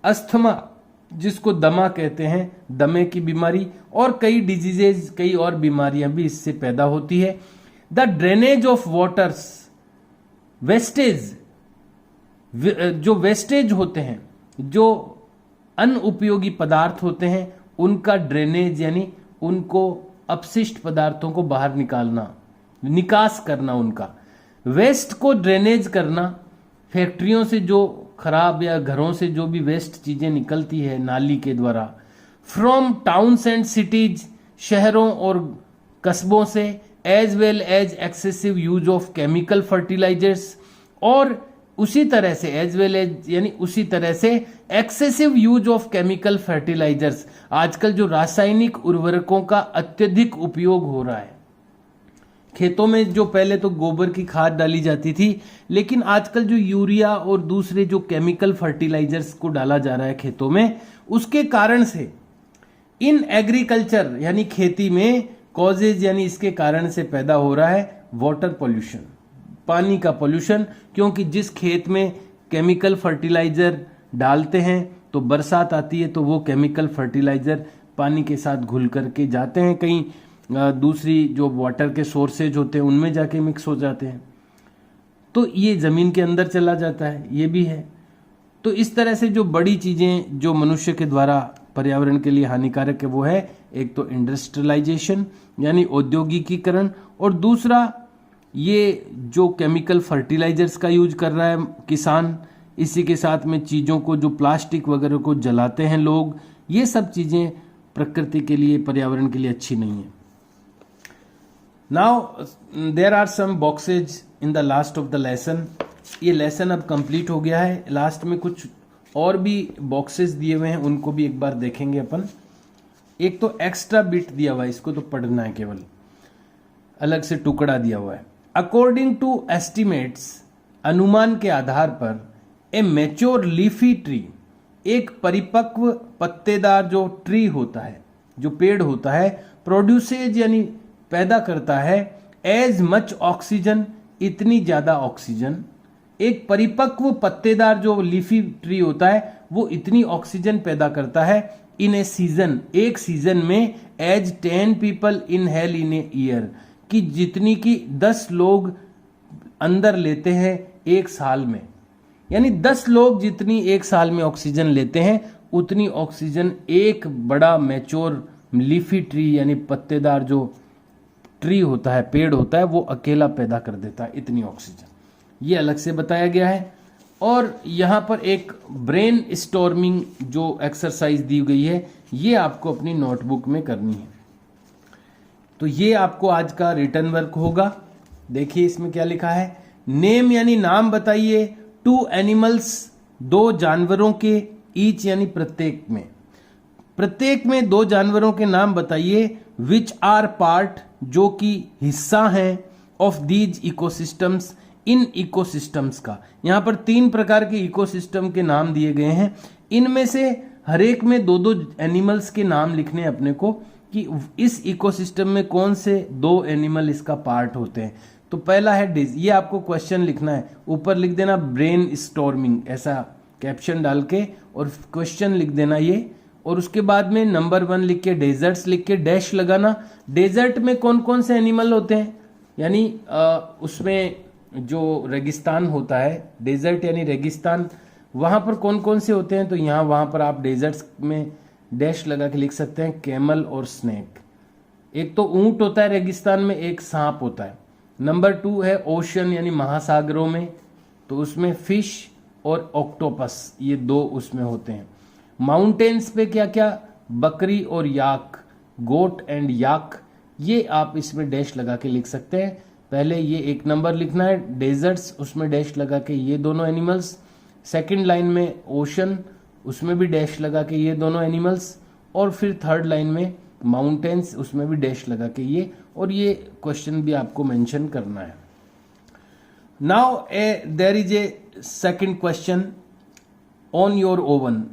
Asthma जिसको दमा कहते हैं, दमे की बीमारी, और कई डिजीजेज, कई और बीमारियां भी इससे पैदा होती है। The drainage of waters, wastage, जो वेस्टेज होते हैं, जो अनुपयोगी पदार्थ होते हैं, उनका ड्रेनेज यानी उनको अपशिष्ट पदार्थों को बाहर निकालना, निकास करना उनका। वेस्ट को ड्रेनेज करना, फैक्ट्रियों से जो खराब या घरों से जो भी वेस्ट चीजें निकलती है नाली के द्वारा। फ्रॉम टाउन्स एंड सिटीज, शहरों और कस्बों से, as well as excessive use of chemical fertilisers, और उसी तरह से एज वेल एज यानी उसी तरह से excessive use of chemical fertilisers. आजकल जो रासायनिक उर्वरकों का अत्यधिक उपयोग हो रहा है खेतों में, जो पहले तो गोबर की खाद डाली जाती थी, लेकिन आजकल जो यूरिया और दूसरे जो केमिकल फर्टिलाइजर्स को डाला जा रहा है खेतों में, उसके कारण से इन एग्रीकल्चर यानी खेती में कॉजेज यानी इसके कारण से पैदा हो रहा है वाटर पोल्यूशन, पानी का पोल्यूशन। क्योंकि जिस खेत में केमिकल फर्टिलाइजर डालते हैं तो बरसात आती है तो वो केमिकल फर्टिलाइजर पानी के साथ घुल करके जाते हैं, कहीं दूसरी जो वाटर के सोर्सेज होते हैं उनमें जाके मिक्स हो जाते हैं, तो ये जमीन के अंदर चला जाता है, ये भी है। तो इस तरह से जो बड़ी चीजें जो मनुष्य के द्वारा पर्यावरण के लिए हानिकारक है वो है एक तो इंडस्ट्रियलाइजेशन यानी औद्योगिकीकरण, और दूसरा ये जो केमिकल फर्टिलाइजर्स का यूज कर रहा है किसान, इसी के साथ में चीज़ों को जो प्लास्टिक वगैरह को जलाते हैं लोग, ये सब चीज़ें प्रकृति के लिए पर्यावरण के लिए अच्छी नहीं है। Now there are some boxes in the last of the lesson. ये लेसन अब कंप्लीट हो गया है। लास्ट में कुछ और भी बॉक्सेस दिए हुए हैं, उनको भी एक बार देखेंगे अपन। एक तो एक्स्ट्रा बिट दिया हुआ है, इसको तो पढ़ना है, केवल अलग से टुकड़ा दिया हुआ है। अकॉर्डिंग टू एस्टिमेट्स, अनुमान के आधार पर, ए मैच्योर लीफी ट्री, एक परिपक्व पत्तेदार जो ट्री होता है, जो पेड़ होता है, प्रोड्यूसेज यानी पैदा करता है, एज मच ऑक्सीजन, इतनी ज्यादा ऑक्सीजन। एक परिपक्व पत्तेदार जो लीफी ट्री होता है वो इतनी ऑक्सीजन पैदा करता है इन ए सीजन, एक सीजन में, as 10 people inhale in a year, कि जितनी की 10 लोग अंदर लेते हैं एक साल में। यानी 10 लोग जितनी एक साल में ऑक्सीजन लेते हैं उतनी ऑक्सीजन एक बड़ा मैच्योर लीफी ट्री यानी पत्तेदार जो ट्री होता है, पेड़ होता है, वो अकेला पैदा कर देता है इतनी ऑक्सीजन। ये अलग से बताया गया है। और यहाँ पर एक ब्रेन स्टॉर्मिंग जो एक्सरसाइज दी गई है, ये आपको अपनी नोटबुक में करनी है। तो ये आपको आज का रिटर्न वर्क होगा। देखिए इसमें क्या लिखा है। नेम यानी नाम बताइए 2 एनिमल्स, 2 जानवरों के, ईच यानी प्रत्येक में 2 जानवरों के नाम बताइए, विच आर पार्ट, जो कि हिस्सा हैं, of these ecosystems, in ecosystems का। यहां पर 3 प्रकार के इकोसिस्टम के नाम दिए गए हैं। इनमें से हर एक में 2-2 एनिमल्स के नाम लिखने अपने को, कि इस इकोसिस्टम में कौन से 2 एनिमल इसका पार्ट होते हैं। तो पहला है डिज, ये आपको क्वेश्चन लिखना है, ऊपर लिख देना ब्रेन स्टॉर्मिंग, ऐसा कैप्शन डाल के और क्वेश्चन लिख देना ये, और उसके बाद में नंबर 1 लिख के डेजर्ट्स लिख के डैश लगाना। डेजर्ट में कौन कौन से एनिमल होते हैं, यानी उसमें जो रेगिस्तान होता है, डेजर्ट यानी रेगिस्तान, वहां पर कौन कौन से होते हैं, तो यहाँ वहां पर आप डेजर्ट्स में डैश लगा के लिख सकते हैं कैमल और स्नेक। एक तो ऊंट होता है रेगिस्तान में, एक सांप होता है। नंबर 2 है ओशन यानी महासागरों में, तो उसमें फिश और ऑक्टोपस, ये 2 उसमें होते हैं। माउंटेन्स पे क्या क्या, बकरी और याक, गोट एंड याक, ये आप इसमें डैश लगा के लिख सकते हैं। पहले ये 1 नंबर लिखना है डेजर्ट्स, उसमें डैश लगा के ये दोनों एनिमल्स। सेकंड लाइन में ओशन, उसमें भी डैश लगा के ये दोनों एनिमल्स, और फिर थर्ड लाइन में माउंटेन्स, उसमें भी डैश लगा के ये, और ये क्वेश्चन भी आपको मेंशन करना है। Now there is a second question on your own,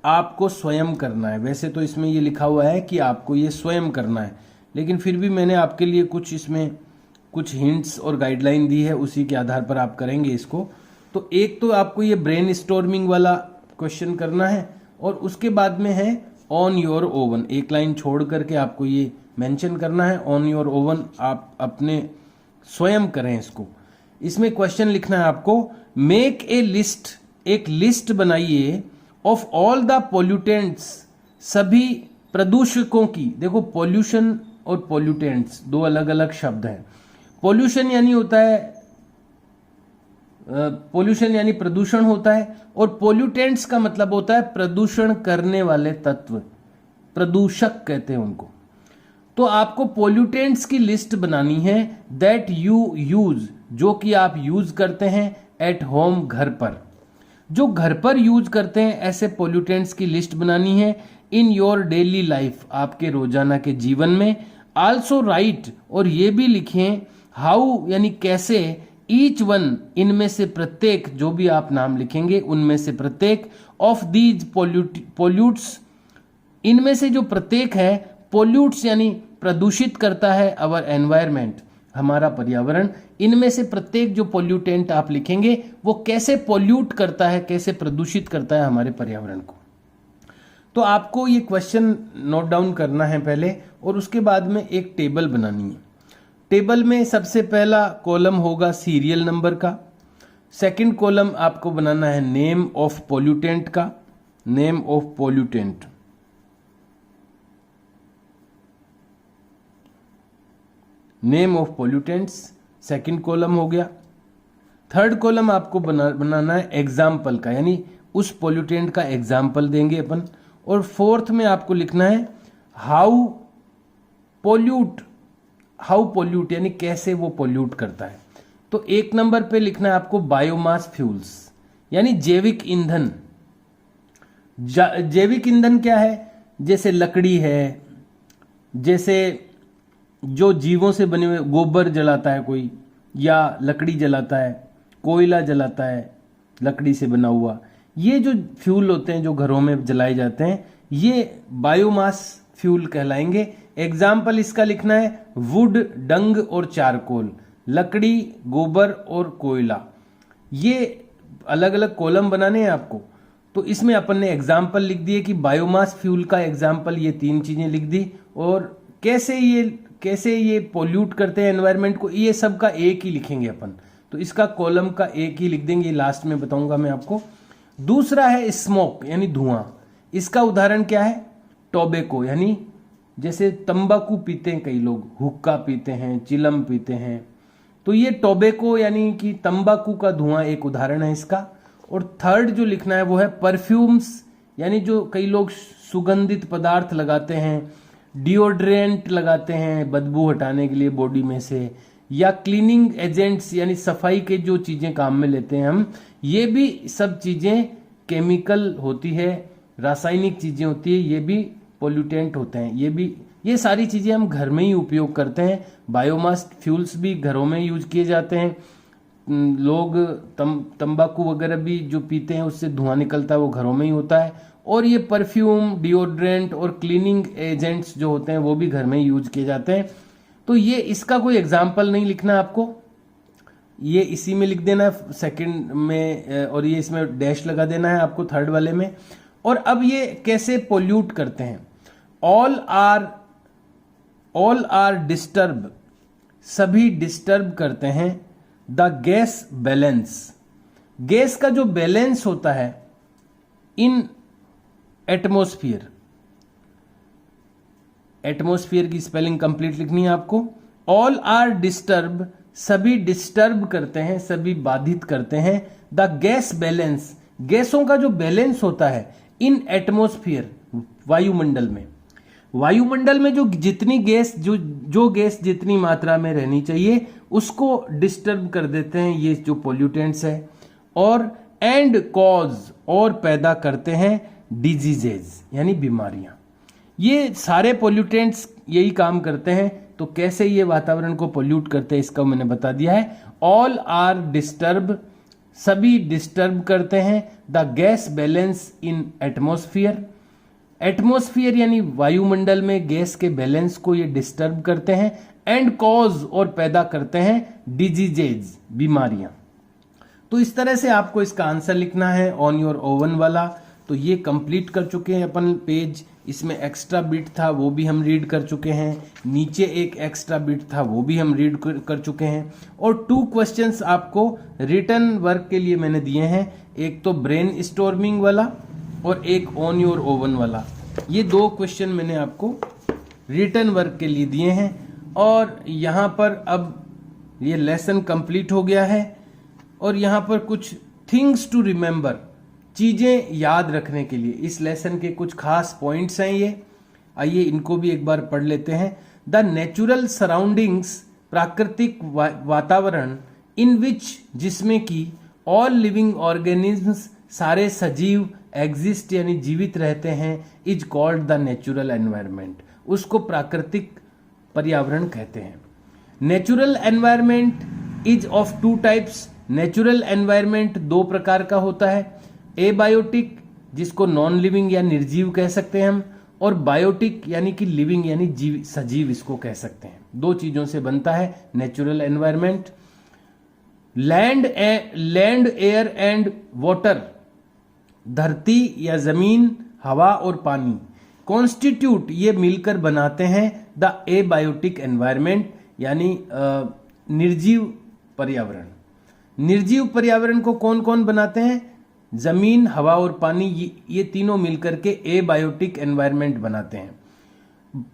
आपको स्वयं करना है। वैसे तो इसमें ये लिखा हुआ है कि आपको ये स्वयं करना है, लेकिन फिर भी मैंने आपके लिए कुछ इसमें कुछ हिंट्स और गाइडलाइन दी है, उसी के आधार पर आप करेंगे इसको। तो एक तो आपको ये ब्रेन स्टॉर्मिंग वाला क्वेश्चन करना है, और उसके बाद में है ऑन योर ओवन, एक लाइन छोड़ करके आपको ये मेंशन करना है ऑन योर ओवन, आप अपने स्वयं करें इसको। इसमें क्वेश्चन लिखना है आपको, मेक ए लिस्ट, एक लिस्ट बनाइए, ऑफ ऑल द पोल्यूटेंट्स, सभी प्रदूषकों की। देखो पोल्यूशन और पोल्यूटेंट्स 2 अलग अलग शब्द हैं। पोल्यूशन यानी होता है, पोल्यूशन यानी प्रदूषण होता है, और पोल्यूटेंट्स का मतलब होता है प्रदूषण करने वाले तत्व, प्रदूषक कहते हैं उनको। तो आपको पोल्यूटेंट्स की लिस्ट बनानी है, दैट यू यूज, जो कि आप यूज करते हैं, एट होम, घर पर, जो घर पर यूज करते हैं, ऐसे पोल्यूटेंट्स की लिस्ट बनानी है। इन योर डेली लाइफ, आपके रोजाना के जीवन में। आल्सो राइट, और ये भी लिखें, हाउ यानी कैसे, ईच वन, इनमें से प्रत्येक, जो भी आप नाम लिखेंगे उनमें से प्रत्येक, ऑफ दीज पोल्यूट्स, इनमें से जो प्रत्येक है, पोल्यूट्स यानी प्रदूषित करता है, अवर एनवायरमेंट, हमारा पर्यावरण, इनमें से प्रत्येक जो पोल्यूटेंट आप लिखेंगे वो कैसे पोल्यूट करता है, कैसे प्रदूषित करता है हमारे पर्यावरण को। तो आपको ये क्वेश्चन नोट डाउन करना है पहले, और उसके बाद में एक टेबल बनानी है। टेबल में सबसे पहला कॉलम होगा सीरियल नंबर का, सेकंड कॉलम आपको बनाना है नेम ऑफ पोल्यूटेंट का, name of pollutant, name of pollutants, second column हो गया। थर्ड कॉलम आपको बनाना है एग्जाम्पल का, यानी उस पोल्यूटेंट का एग्जाम्पल देंगे अपन। और फोर्थ में आपको लिखना है हाउ पोल्यूट यानी कैसे वो पोल्यूट करता है। तो 1 नंबर पे लिखना है आपको बायोमास फ्यूल्स यानी जैविक ईंधन। जैविक ईंधन क्या है? जैसे लकड़ी है, जैसे जो जीवों से बने हुए गोबर जलाता है कोई, या लकड़ी जलाता है, कोयला जलाता है लकड़ी से बना हुआ, ये जो फ्यूल होते हैं जो घरों में जलाए जाते हैं ये बायोमास फ्यूल कहलाएंगे। एग्जाम्पल इसका लिखना है वुड, डंग और चारकोल, लकड़ी, गोबर और कोयला। ये अलग अलग कॉलम बनाने हैं आपको, तो इसमें अपन ने एग्जाम्पल लिख दिए कि बायोमास फ्यूल का एग्जाम्पल ये 3 चीजें लिख दी। और कैसे ये पोल्यूट करते हैं एनवायरनमेंट को, ये सब का एक ही लिखेंगे अपन। तो इसका कॉलम का एक ही लिख देंगे, लास्ट में बताऊंगा मैं आपको। दूसरा है स्मोक यानी धुआं। इसका उदाहरण क्या है? टोबैको यानी जैसे तंबाकू पीते हैं कई लोग, हुक्का पीते हैं, चिलम पीते हैं, तो ये टोबैको यानी कि तंबाकू का धुआं एक उदाहरण है इसका। और थर्ड जो लिखना है वो है परफ्यूम्स, यानी जो कई लोग सुगंधित पदार्थ लगाते हैं, डिओड्रेंट लगाते हैं बदबू हटाने के लिए बॉडी में से, या क्लीनिंग एजेंट्स यानी सफाई के जो चीजें काम में लेते हैं हम, ये भी सब चीजें केमिकल होती है, रासायनिक चीजें होती है, ये भी पोल्यूटेंट होते हैं। ये सारी चीजें हम घर में ही उपयोग करते हैं। बायोमास फ्यूल्स भी घरों में यूज किए जाते हैं। लोग तंबाकू वगैरह भी जो पीते हैं उससे धुआं निकलता है, वो घरों में ही होता है। और ये परफ्यूम, डिओड्रेंट और क्लीनिंग एजेंट्स जो होते हैं वो भी घर में ही यूज किए जाते हैं। तो ये इसका कोई एग्जाम्पल नहीं लिखना आपको, ये इसी में लिख देना है सेकंड में, और ये इसमें डैश लगा देना है आपको थर्ड वाले में। और अब ये कैसे पोल्यूट करते हैं? ऑल आर डिस्टर्ब, सभी डिस्टर्ब करते हैं द गैस बैलेंस, गैस का जो बैलेंस होता है इन एटमॉस्फेयर। एटमॉस्फेयर की स्पेलिंग कंप्लीट लिखनी है आपको। ऑल आर डिस्टर्ब, सभी डिस्टर्ब करते हैं, सभी बाधित करते हैं द गैस बैलेंस, गैसों का जो बैलेंस होता है इन एटमॉस्फेयर, वायुमंडल में। वायुमंडल में जो जितनी गैस जो गैस जितनी मात्रा में रहनी चाहिए उसको डिस्टर्ब कर देते हैं ये जो पोल्यूटेंट्स है। और एंड कॉज, और पैदा करते हैं डिजीजेज यानी बीमारियां। ये सारे पोल्यूटेंट्स यही काम करते हैं। तो कैसे ये वातावरण को पोल्यूट करते हैं इसका मैंने बता दिया है। ऑल आर डिस्टर्ब, सभी डिस्टर्ब करते हैं the gas balance in atmosphere. Atmosphere यानी वायुमंडल में गैस के बैलेंस को ये डिस्टर्ब करते हैं। एंड कॉज, और पैदा करते हैं डिजीजेज, बीमारियां। तो इस तरह से आपको इसका आंसर लिखना है ऑन योर ओवन वाला। तो ये कंप्लीट कर चुके हैं अपन पेज। इसमें एक्स्ट्रा बिट था वो भी हम रीड कर चुके हैं, नीचे एक एक्स्ट्रा बिट था वो भी हम रीड कर चुके हैं। और 2 क्वेश्चंस आपको रिटन वर्क के लिए मैंने दिए हैं, एक तो ब्रेन स्टॉर्मिंग वाला और एक ऑन योर ओवन वाला। ये 2 क्वेश्चन मैंने आपको रिटन वर्क के लिए दिए हैं। और यहाँ पर अब ये लेसन कंप्लीट हो गया है। और यहाँ पर कुछ थिंग्स टू रिमेंबर, चीजें याद रखने के लिए इस लेसन के कुछ खास पॉइंट्स हैं ये। आइए इनको भी एक बार पढ़ लेते हैं। द नेचुरल सराउंडिंग्स, प्राकृतिक वातावरण, इन विच, जिसमें कि ऑल लिविंग ऑर्गेनिजम्स, सारे सजीव, एग्जिस्ट यानी जीवित रहते हैं, is called the natural environment, उसको प्राकृतिक पर्यावरण कहते हैं। Natural environment is of 2 types, natural environment 2 प्रकार का होता है। एबायोटिक, जिसको नॉन लिविंग या निर्जीव कह सकते हैं हम, और बायोटिक यानी कि लिविंग यानी जीव, सजीव इसको कह सकते हैं। 2 चीजों से बनता है natural environment. Land, air and water, धरती या जमीन, हवा और पानी, कॉन्स्टिट्यूट, ये मिलकर बनाते हैं द एबायोटिक एनवायरनमेंट यानी निर्जीव पर्यावरण। निर्जीव पर्यावरण को कौन कौन बनाते हैं? जमीन, हवा और पानी, ये तीनों मिलकर के एबायोटिक एनवायरनमेंट बनाते हैं।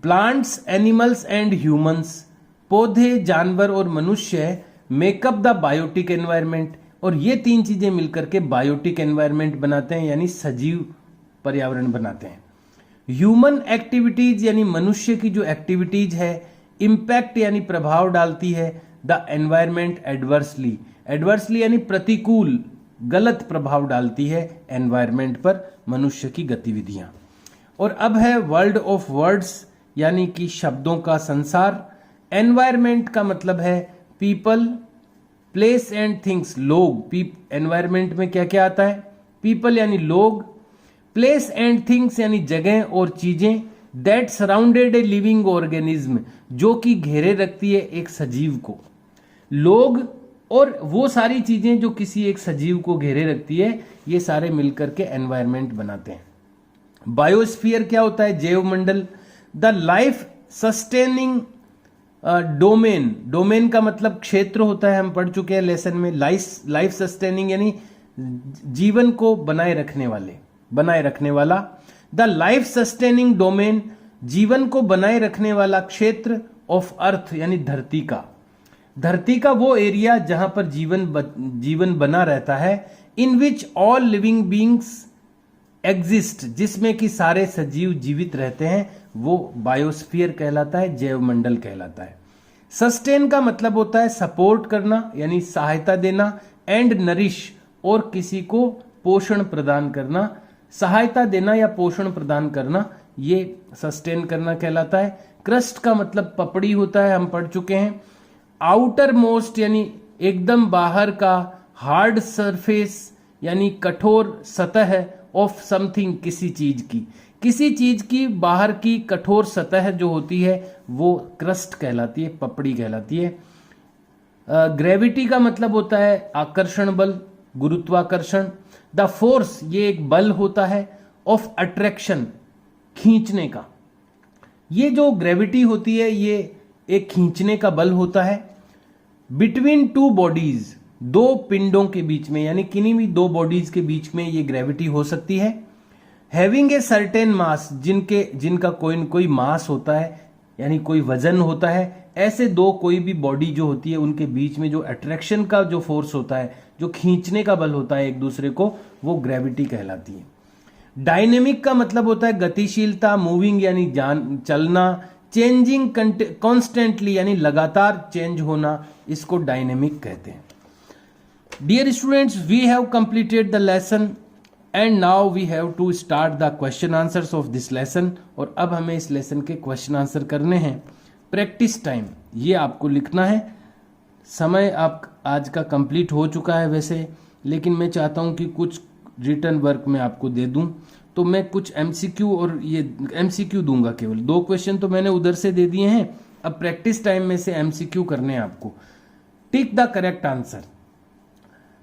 प्लांट्स, एनिमल्स एंड ह्यूमंस, पौधे, जानवर और मनुष्य मेकअप द बायोटिक एनवायरनमेंट, और ये तीन चीजें मिलकर के बायोटिक एनवायरनमेंट बनाते हैं, यानी सजीव पर्यावरण बनाते हैं। ह्यूमन एक्टिविटीज यानी मनुष्य की जो एक्टिविटीज है, इम्पैक्ट यानी प्रभाव डालती है द एनवायरनमेंट एडवर्सली, एडवर्सली यानी प्रतिकूल, गलत प्रभाव डालती है एनवायरनमेंट पर मनुष्य की गतिविधियां। और अब है वर्ल्ड ऑफ वर्ड्स यानी कि शब्दों का संसार। एनवायरनमेंट का मतलब है पीपल, प्लेस एंड थिंग्स, लोग। एनवायरनमेंट में क्या क्या आता है? पीपल यानी लोग, प्लेस एंड थिंग्स यानी जगह और चीजें, that surrounded a living organism, जो कि घेरे रखती है एक सजीव को। लोग और वो सारी चीजें जो किसी एक सजीव को घेरे रखती है, ये सारे मिलकर के एनवायरनमेंट बनाते हैं। बायोस्फीयर क्या होता है? जैवमंडल। The life sustaining domain, domain का मतलब क्षेत्र होता है, हम पढ़ चुके हैं लेसन में। लाइफ सस्टेनिंग यानी जीवन को बनाए रखने वाला। द लाइफ सस्टेनिंग डोमेन, जीवन को बनाए रखने वाला क्षेत्र ऑफ अर्थ यानी धरती का वो एरिया जहां पर जीवन बना रहता है। In which all living beings exist, जिसमें कि सारे सजीव जीवित रहते हैं, वो बायोस्फीयर कहलाता है, जैवमंडल कहलाता है। सस्टेन का मतलब होता है सपोर्ट करना यानी सहायता देना, एंड नरिश और किसी को पोषण प्रदान करना, सहायता देना या पोषण प्रदान करना, ये सस्टेन करना कहलाता है। क्रस्ट का मतलब पपड़ी होता है, हम पढ़ चुके हैं। आउटर मोस्ट यानी एकदम बाहर का, हार्ड सरफेस यानी कठोर सतह, ऑफ समथिंग किसी चीज की बाहर की कठोर सतह जो होती है वो क्रस्ट कहलाती है, पपड़ी कहलाती है। ग्रेविटी का मतलब होता है आकर्षण बल, गुरुत्वाकर्षण। द फोर्स, ये एक बल होता है, ऑफ अट्रैक्शन, खींचने का। ये जो ग्रेविटी होती है ये एक खींचने का बल होता है। बिटवीन टू बॉडीज, दो पिंडों के बीच में, यानी किन्हीं भी दो बॉडीज के बीच में ये ग्रेविटी हो सकती है। हैविंग ए सर्टेन मास, जिनका कोई न कोई मास होता है यानी कोई वजन होता है, ऐसे दो कोई भी बॉडी जो होती है उनके बीच में जो अट्रैक्शन का जो फोर्स होता है, जो खींचने का बल होता है एक दूसरे को, वो ग्रेविटी कहलाती है। डायनेमिक का मतलब होता है गतिशीलता, मूविंग यानी चलना, चेंजिंग कॉन्स्टेंटली यानी लगातार चेंज होना, इसको डायनेमिक कहते हैं। Dear students, we have completed the lesson and now we have to start the question answers of this lesson. और अब हमें इस लेसन के क्वेश्चन आंसर करने हैं। प्रैक्टिस टाइम, ये आपको लिखना है। समय आप आज का कंप्लीट हो चुका है वैसे, लेकिन मैं चाहता हूं कि कुछ रिटर्न वर्क में आपको दे दूं, तो मैं कुछ एमसीक्यू और ये एमसीक्यू दूंगा। केवल 2 क्वेश्चन तो मैंने उधर से दे दिए हैं, अब प्रैक्टिस टाइम में से एमसीक्यू करने हैं आपको। Tick the correct answer.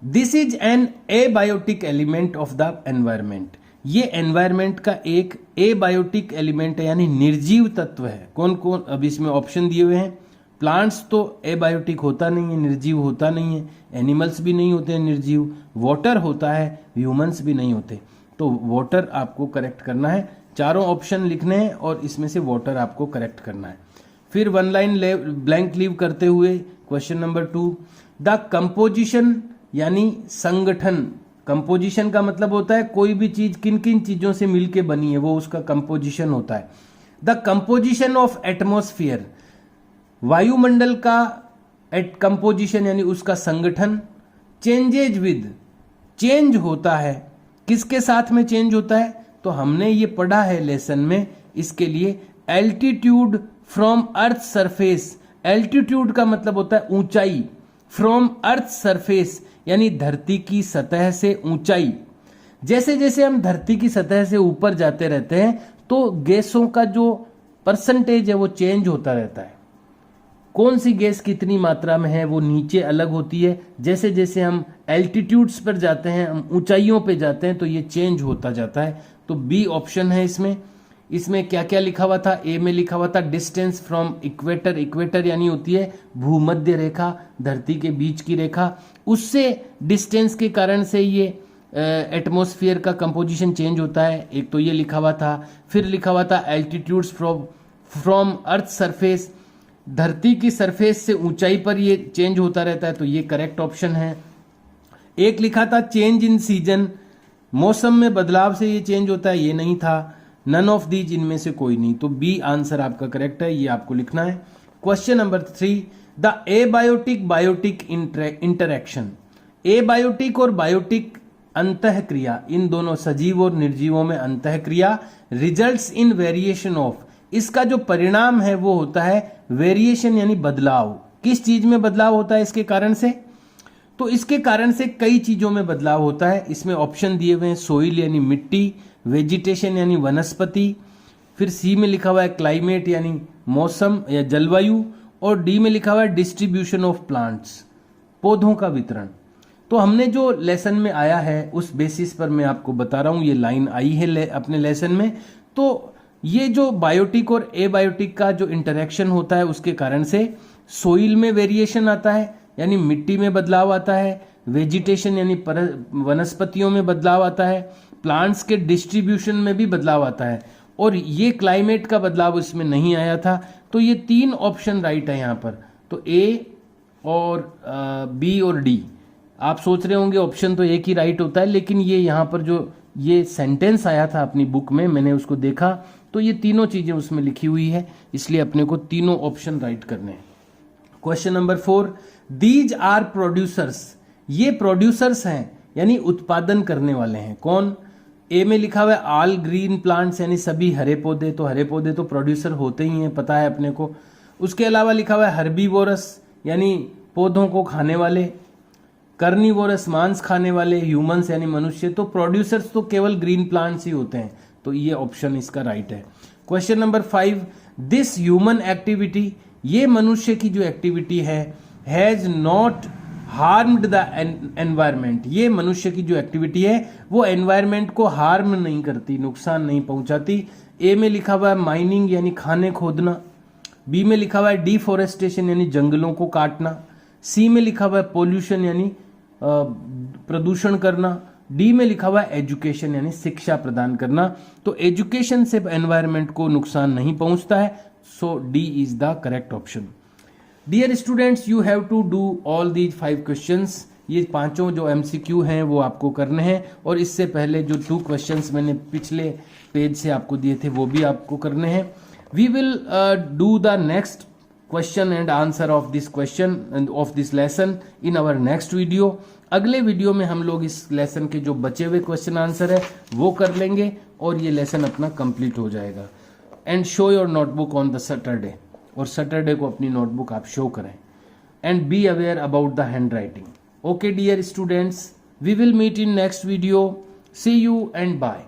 This is an abiotic element of the environment, ये एनवायरमेंट का एक एबायोटिक एलिमेंट है यानी निर्जीव तत्व है। कौन कौन? अब इसमें ऑप्शन दिए हुए हैं। प्लांट्स तो एबायोटिक होता नहीं है, निर्जीव होता नहीं है। एनिमल्स भी नहीं होते हैं निर्जीव। वाटर होता है, ह्यूमंस भी नहीं होते। तो वाटर आपको करेक्ट करना है। चारों ऑप्शन लिखने हैं और इसमें से वाटर आपको करेक्ट करना है। फिर 1 लाइन ब्लैंक लीव करते हुए क्वेश्चन नंबर 2, द कंपोजिशन यानी संगठन। कंपोजिशन का मतलब होता है कोई भी चीज किन किन चीजों से मिलके बनी है, वो उसका कंपोजिशन होता है। द कंपोजिशन ऑफ एटमॉस्फेयर, वायुमंडल का कंपोजिशन यानी उसका संगठन। चेंजेज विद, चेंज होता है, किसके साथ में चेंज होता है? तो हमने ये पढ़ा है लेसन में, इसके लिए altitude from earth surface. Altitude का मतलब होता है ऊंचाई, फ्रॉम अर्थ सरफेस यानी धरती की सतह से ऊंचाई। जैसे जैसे हम धरती की सतह से ऊपर जाते रहते हैं तो गैसों का जो परसेंटेज है वो चेंज होता रहता है। कौन सी गैस कितनी मात्रा में है वो नीचे अलग होती है। जैसे जैसे हम एल्टीट्यूड्स पर जाते हैं, हम ऊंचाइयों पे जाते हैं, तो ये चेंज होता जाता है। तो बी ऑप्शन है इसमें। इसमें क्या क्या लिखा हुआ था? ए में लिखा हुआ था डिस्टेंस फ्रॉम इक्वेटर। इक्वेटर यानी होती है भूमध्य रेखा, धरती के बीच की रेखा। उससे डिस्टेंस के कारण से ये एटमॉस्फेयर का कंपोजिशन चेंज होता है। एक तो ये लिखा हुआ था। फिर लिखा हुआ था एल्टीट्यूड्स फ्रॉम अर्थ सरफेस, धरती की सरफेस से ऊंचाई पर ये चेंज होता रहता है, तो ये करेक्ट ऑप्शन है। एक लिखा था चेंज इन सीजन, मौसम में बदलाव से ये चेंज होता है, ये नहीं था। नन ऑफ दीज, इनमें से कोई नहीं, तो बी आंसर आपका करेक्ट है, ये आपको लिखना है। Question number 3, the abiotic biotic interaction. Abiotic और बायोटिक अंतःक्रिया, इन दोनों सजीव और निर्जीवों में अंतःक्रिया रिजल्ट्स इन वेरिएशन ऑफ, इसका जो परिणाम है वो होता है वेरिएशन यानी बदलाव। किस चीज में बदलाव होता है इसके कारण से? तो इसके कारण से कई चीजों में बदलाव होता है। इसमें ऑप्शन दिए हुए हैं, सोइल यानी मिट्टी, वेजिटेशन यानी वनस्पति, फिर सी में लिखा हुआ है क्लाइमेट यानी मौसम या जलवायु, और डी में लिखा हुआ है डिस्ट्रीब्यूशन ऑफ प्लांट्स, पौधों का वितरण। तो हमने जो लेसन में आया है उस बेसिस पर मैं आपको बता रहा हूं, ये लाइन आई है अपने लेसन में। तो ये जो बायोटिक और एबायोटिक का जो इंटरेक्शन होता है उसके कारण से सोइल में वेरिएशन आता है, यानी मिट्टी में बदलाव आता है, वेजिटेशन यानी वनस्पतियों में बदलाव आता है, प्लांट्स के डिस्ट्रीब्यूशन में भी बदलाव आता है, और ये क्लाइमेट का बदलाव इसमें नहीं आया था। तो ये 3 ऑप्शन राइट है यहाँ पर, तो ए और बी और डी। आप सोच रहे होंगे ऑप्शन तो एक ही राइट होता है, लेकिन ये यहाँ पर जो ये सेंटेंस आया था अपनी बुक में, मैंने उसको देखा तो ये तीनों चीजें उसमें लिखी हुई है, इसलिए अपने को तीनों ऑप्शन राइट करने हैं। Question number 4, these are producers, ये प्रोड्यूसर्स हैं यानी उत्पादन करने वाले हैं। कौन? ए में लिखा हुआ है ऑल ग्रीन प्लांट्स यानी सभी हरे पौधे, तो हरे पौधे तो प्रोड्यूसर होते ही हैं, पता है अपने को। उसके अलावा लिखा हुआ है हर्बीवोरस यानी पौधों को खाने वाले, कर्निवोरस मांस खाने वाले, ह्यूमंस यानी मनुष्य। तो प्रोड्यूसर्स तो केवल ग्रीन प्लांट्स ही होते हैं, तो ये ऑप्शन इसका राइट है। Question number 5, this human activity, ये मनुष्य की जो एक्टिविटी है, has not harmed the environment, ये मनुष्य की जो एक्टिविटी है वो एनवायरमेंट को हार्म नहीं करती, नुकसान नहीं पहुंचाती। ए में लिखा हुआ है माइनिंग यानी खाने खोदना, बी में लिखा हुआ है डिफोरेस्टेशन यानी जंगलों को काटना, सी में लिखा हुआ है पोल्यूशन यानी प्रदूषण करना, डी में लिखा हुआ है एजुकेशन यानी शिक्षा प्रदान करना। तो एजुकेशन से एनवायरमेंट को नुकसान नहीं पहुंचता है, so D is the correct option. Dear students, you have to do all these 5 questions, ये 5 जो MCQ हैं वो आपको करने हैं, और इससे पहले जो 2 क्वेश्चंस मैंने पिछले पेज से आपको दिए थे वो भी आपको करने हैं। We will do the next question and answer of this question and of this lesson in our next video. अगले वीडियो में हम लोग इस लेसन के जो बचे हुए क्वेश्चन आंसर है वो कर लेंगे और ये लेसन अपना कंप्लीट हो जाएगा। And show your notebook on the Saturday, और सैटरडे को अपनी नोटबुक आप शो करें। And be aware about the handwriting. Okay dear students, we will meet in next video. See you and bye.